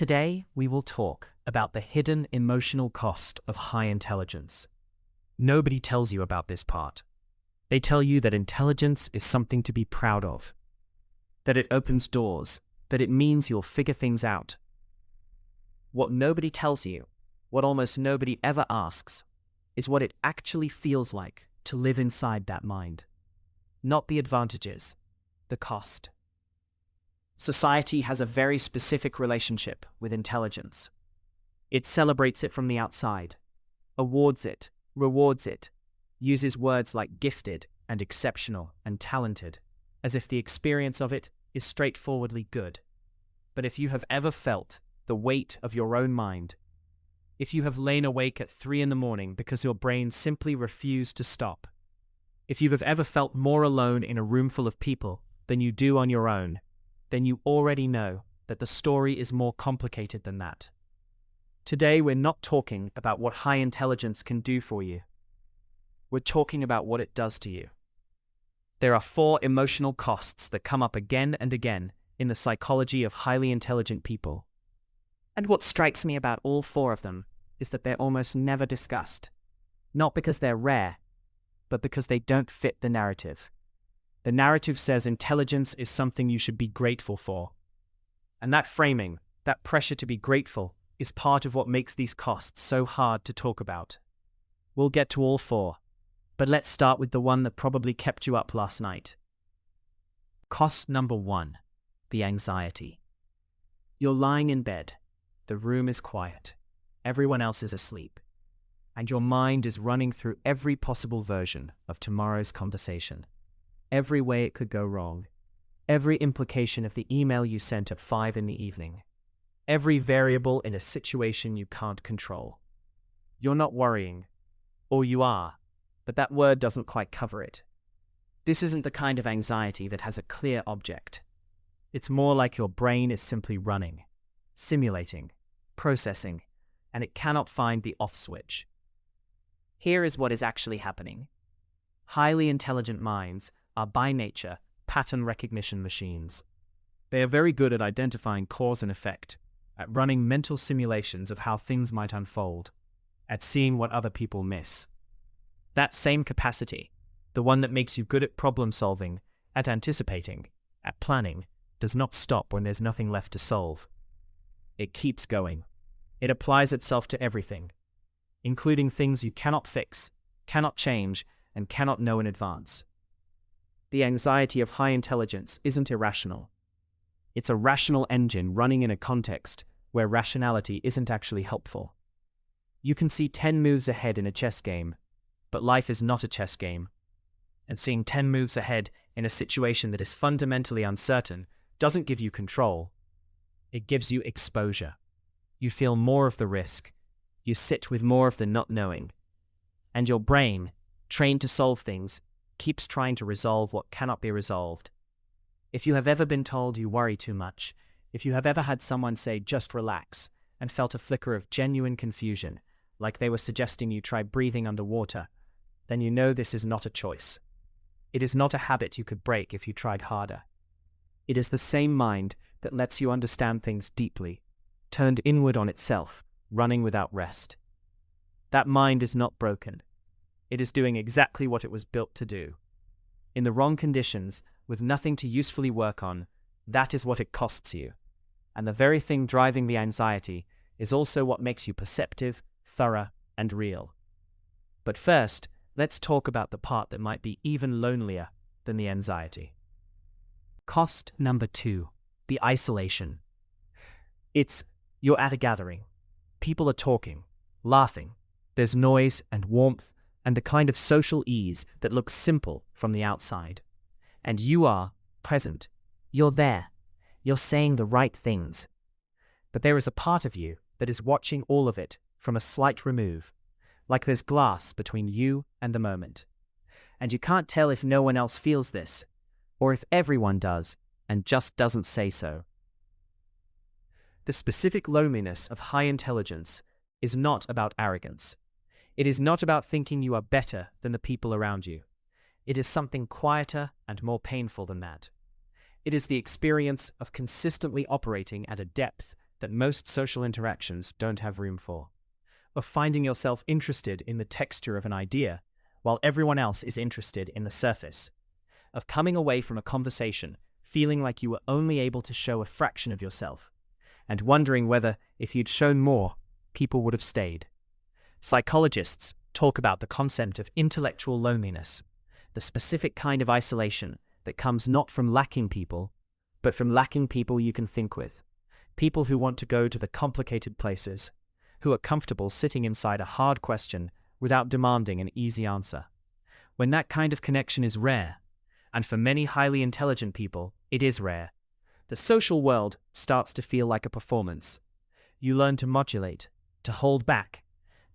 Today, we will talk about the hidden emotional cost of high intelligence. Nobody tells you about this part. They tell you that intelligence is something to be proud of, that it opens doors, that it means you'll figure things out. What nobody tells you, what almost nobody ever asks, is what it actually feels like to live inside that mind. Not the advantages, the cost. Society has a very specific relationship with intelligence. It celebrates it from the outside, awards it, rewards it, uses words like gifted and exceptional and talented, as if the experience of it is straightforwardly good. But if you have ever felt the weight of your own mind, if you have lain awake at 3 a.m. because your brain simply refused to stop, if you have ever felt more alone in a room full of people than you do on your own, then you already know that the story is more complicated than that. Today, we're not talking about what high intelligence can do for you. We're talking about what it does to you. There are 4 emotional costs that come up again and again in the psychology of highly intelligent people. And what strikes me about all 4 of them is that they're almost never discussed. Not because they're rare, but because they don't fit the narrative. The narrative says intelligence is something you should be grateful for. And that framing, that pressure to be grateful, is part of what makes these costs so hard to talk about. We'll get to all 4, but let's start with the one that probably kept you up last night. Cost number 1, the anxiety. You're lying in bed, the room is quiet, everyone else is asleep, and your mind is running through every possible version of tomorrow's conversation. Every way it could go wrong, every implication of the email you sent at 5 p.m, every variable in a situation you can't control. You're not worrying, or you are, but that word doesn't quite cover it. This isn't the kind of anxiety that has a clear object. It's more like your brain is simply running, simulating, processing, and it cannot find the off switch. Here is what is actually happening. Highly intelligent minds are by nature pattern recognition machines. They are very good at identifying cause and effect, at running mental simulations of how things might unfold, at seeing what other people miss. That same capacity, the one that makes you good at problem solving, at anticipating, at planning, does not stop when there's nothing left to solve. It keeps going. It applies itself to everything, including things you cannot fix, cannot change, and cannot know in advance. The anxiety of high intelligence isn't irrational. It's a rational engine running in a context where rationality isn't actually helpful. You can see 10 moves ahead in a chess game, but life is not a chess game. And seeing 10 moves ahead in a situation that is fundamentally uncertain doesn't give you control. It gives you exposure. You feel more of the risk. You sit with more of the not knowing. And your brain, trained to solve things, keeps trying to resolve what cannot be resolved. If you have ever been told you worry too much, if you have ever had someone say just relax, and felt a flicker of genuine confusion, like they were suggesting you try breathing underwater, then you know this is not a choice. It is not a habit you could break if you tried harder. It is the same mind that lets you understand things deeply, turned inward on itself, running without rest. That mind is not broken. It is doing exactly what it was built to do. In the wrong conditions, with nothing to usefully work on, that is what it costs you. And the very thing driving the anxiety is also what makes you perceptive, thorough, and real. But first, let's talk about the part that might be even lonelier than the anxiety. Cost number 2, the isolation. You're at a gathering. People are talking, laughing. There's noise and warmth, and the kind of social ease that looks simple from the outside. And you are present. You're there. You're saying the right things. But there is a part of you that is watching all of it from a slight remove, like there's glass between you and the moment. And you can't tell if no one else feels this, or if everyone does and just doesn't say so. The specific loneliness of high intelligence is not about arrogance. It is not about thinking you are better than the people around you. It is something quieter and more painful than that. It is the experience of consistently operating at a depth that most social interactions don't have room for. Of finding yourself interested in the texture of an idea, while everyone else is interested in the surface. Of coming away from a conversation feeling like you were only able to show a fraction of yourself, and wondering whether, if you'd shown more, people would have stayed. Psychologists talk about the concept of intellectual loneliness, the specific kind of isolation that comes not from lacking people, but from lacking people you can think with. People who want to go to the complicated places, who are comfortable sitting inside a hard question without demanding an easy answer. When that kind of connection is rare, and for many highly intelligent people, it is rare, the social world starts to feel like a performance. You learn to modulate, to hold back,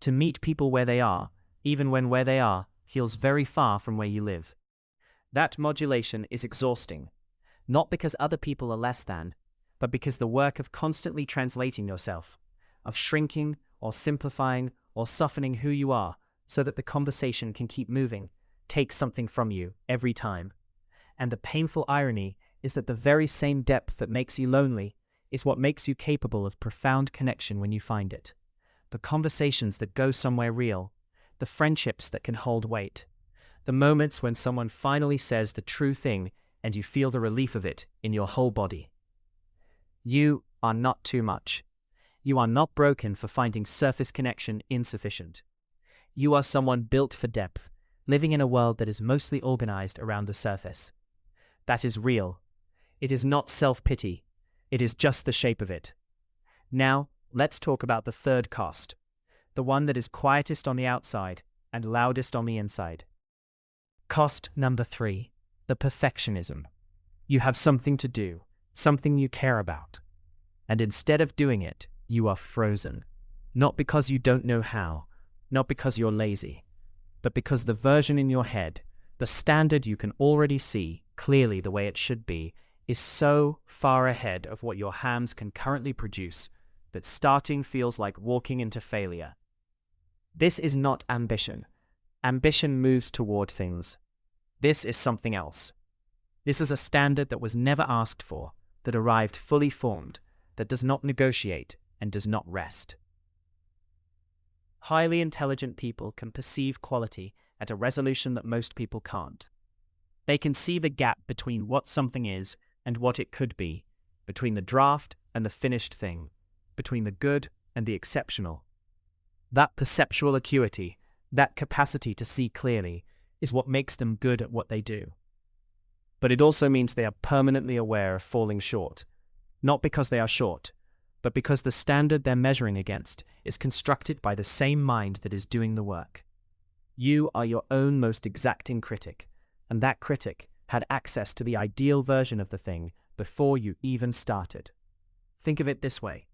to meet people where they are, even when where they are feels very far from where you live. That modulation is exhausting, not because other people are less than, but because the work of constantly translating yourself, of shrinking or simplifying or softening who you are so that the conversation can keep moving, takes something from you every time. And the painful irony is that the very same depth that makes you lonely is what makes you capable of profound connection when you find it. The conversations that go somewhere real, the friendships that can hold weight, the moments when someone finally says the true thing and you feel the relief of it in your whole body. You are not too much. You are not broken for finding surface connection insufficient. You are someone built for depth, living in a world that is mostly organized around the surface. That is real. It is not self-pity. It is just the shape of it. Now, let's talk about the third cost, the one that is quietest on the outside and loudest on the inside. Cost number 3, the perfectionism. You have something to do, something you care about, and instead of doing it, you are frozen. Not because you don't know how, not because you're lazy, but because the version in your head, the standard you can already see clearly the way it should be, is so far ahead of what your hands can currently produce that starting feels like walking into failure. This is not ambition. Ambition moves toward things. This is something else. This is a standard that was never asked for, that arrived fully formed, that does not negotiate and does not rest. Highly intelligent people can perceive quality at a resolution that most people can't. They can see the gap between what something is and what it could be, between the draft and the finished thing, between the good and the exceptional. That perceptual acuity, that capacity to see clearly, is what makes them good at what they do. But it also means they are permanently aware of falling short, not because they are short, but because the standard they're measuring against is constructed by the same mind that is doing the work. You are your own most exacting critic, and that critic had access to the ideal version of the thing before you even started. Think of it this way.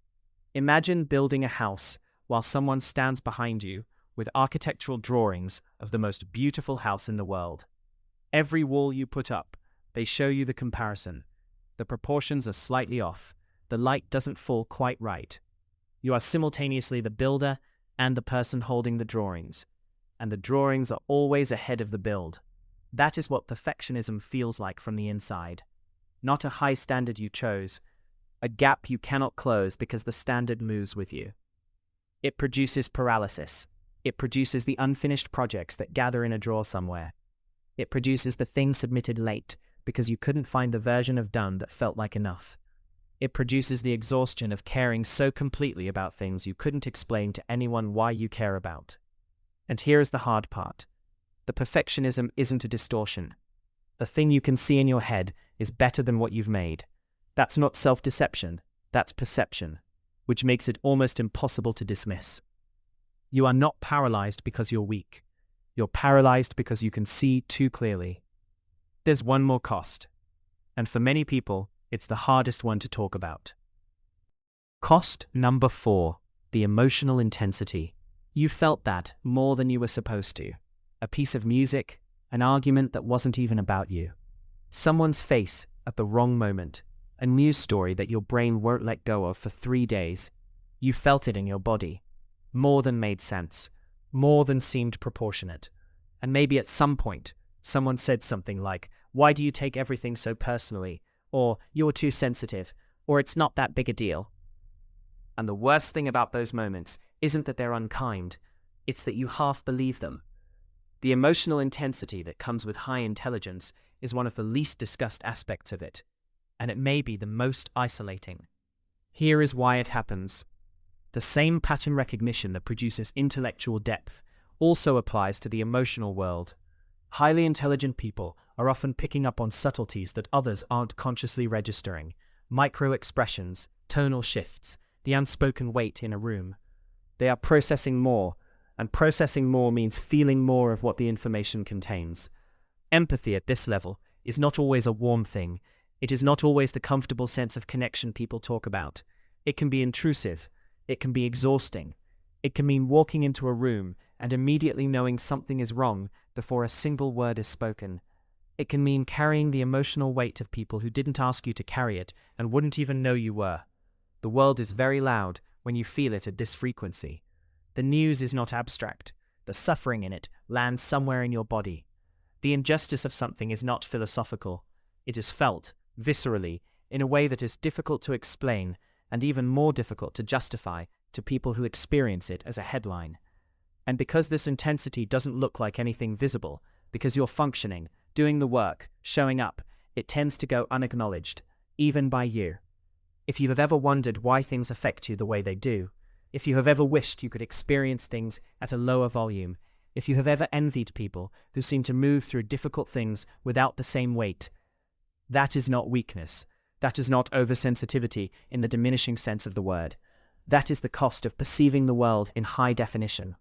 Imagine building a house while someone stands behind you with architectural drawings of the most beautiful house in the world. Every wall you put up, they show you the comparison. The proportions are slightly off. The light doesn't fall quite right. You are simultaneously the builder and the person holding the drawings, and the drawings are always ahead of the build. That is what perfectionism feels like from the inside. Not a high standard you chose, a gap you cannot close because the standard moves with you. It produces paralysis. It produces the unfinished projects that gather in a drawer somewhere. It produces the thing submitted late because you couldn't find the version of done that felt like enough. It produces the exhaustion of caring so completely about things you couldn't explain to anyone why you care about. And here is the hard part. The perfectionism isn't a distortion. The thing you can see in your head is better than what you've made. That's not self-deception, that's perception, which makes it almost impossible to dismiss. You are not paralyzed because you're weak. You're paralyzed because you can see too clearly. There's one more cost, and for many people, it's the hardest one to talk about. Cost number 4, the emotional intensity. You felt that more than you were supposed to. A piece of music, an argument that wasn't even about you. Someone's face at the wrong moment, a news story that your brain won't let go of for 3 days. You felt it in your body. More than made sense, more than seemed proportionate. And maybe at some point, someone said something like, "Why do you take everything so personally?" Or "You're too sensitive," or "It's not that big a deal." And the worst thing about those moments isn't that they're unkind, it's that you half believe them. The emotional intensity that comes with high intelligence is one of the least discussed aspects of it, and it may be the most isolating. Here is why it happens. The same pattern recognition that produces intellectual depth also applies to the emotional world. Highly intelligent people are often picking up on subtleties that others aren't consciously registering, micro-expressions, tonal shifts, the unspoken weight in a room. They are processing more, and processing more means feeling more of what the information contains. Empathy at this level is not always a warm thing. It is not always the comfortable sense of connection people talk about. It can be intrusive. It can be exhausting. It can mean walking into a room and immediately knowing something is wrong before a single word is spoken. It can mean carrying the emotional weight of people who didn't ask you to carry it and wouldn't even know you were. The world is very loud when you feel it at this frequency. The news is not abstract. The suffering in it lands somewhere in your body. The injustice of something is not philosophical. It is felt, viscerally, in a way that is difficult to explain and even more difficult to justify to people who experience it as a headline. And because this intensity doesn't look like anything visible, because you're functioning, doing the work, showing up, it tends to go unacknowledged, even by you. If you have ever wondered why things affect you the way they do, if you have ever wished you could experience things at a lower volume, if you have ever envied people who seem to move through difficult things without the same weight, that is not weakness. That is not oversensitivity in the diminishing sense of the word. That is the cost of perceiving the world in high definition.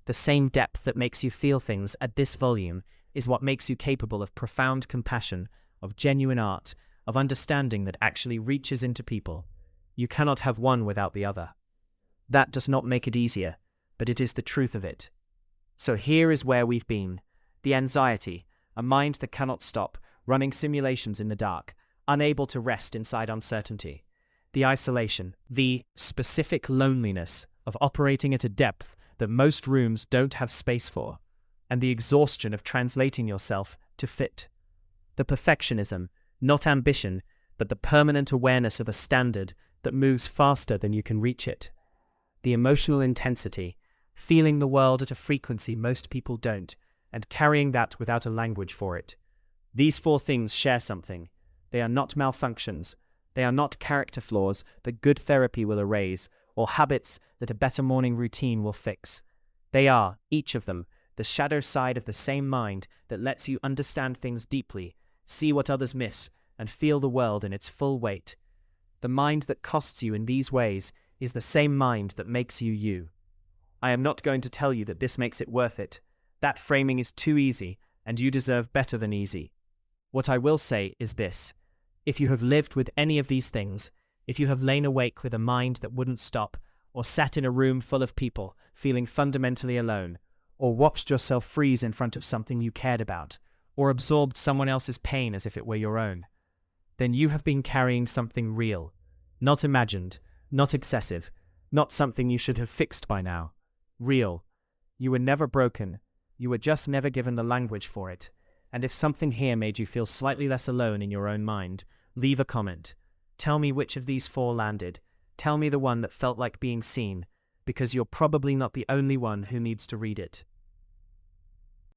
The same depth that makes you feel things at this volume is what makes you capable of profound compassion, of genuine art, of understanding that actually reaches into people. You cannot have one without the other. That does not make it easier, but it is the truth of it. So here is where we've been. The anxiety, a mind that cannot stop, running simulations in the dark, unable to rest inside uncertainty. The isolation, the specific loneliness of operating at a depth that most rooms don't have space for, and the exhaustion of translating yourself to fit. The perfectionism, not ambition, but the permanent awareness of a standard that moves faster than you can reach it. The emotional intensity, feeling the world at a frequency most people don't, and carrying that without a language for it. These four things share something. They are not malfunctions. They are not character flaws that good therapy will erase, or habits that a better morning routine will fix. They are, each of them, the shadow side of the same mind that lets you understand things deeply, see what others miss, and feel the world in its full weight. The mind that costs you in these ways is the same mind that makes you you. I am not going to tell you that this makes it worth it. That framing is too easy, and you deserve better than easy. What I will say is this. If you have lived with any of these things, if you have lain awake with a mind that wouldn't stop, or sat in a room full of people feeling fundamentally alone, or watched yourself freeze in front of something you cared about, or absorbed someone else's pain as if it were your own, then you have been carrying something real, not imagined, not excessive, not something you should have fixed by now. Real. You were never broken. You were just never given the language for it. And if something here made you feel slightly less alone in your own mind, leave a comment. Tell me which of these four landed. Tell me the one that felt like being seen, because you're probably not the only one who needs to read it.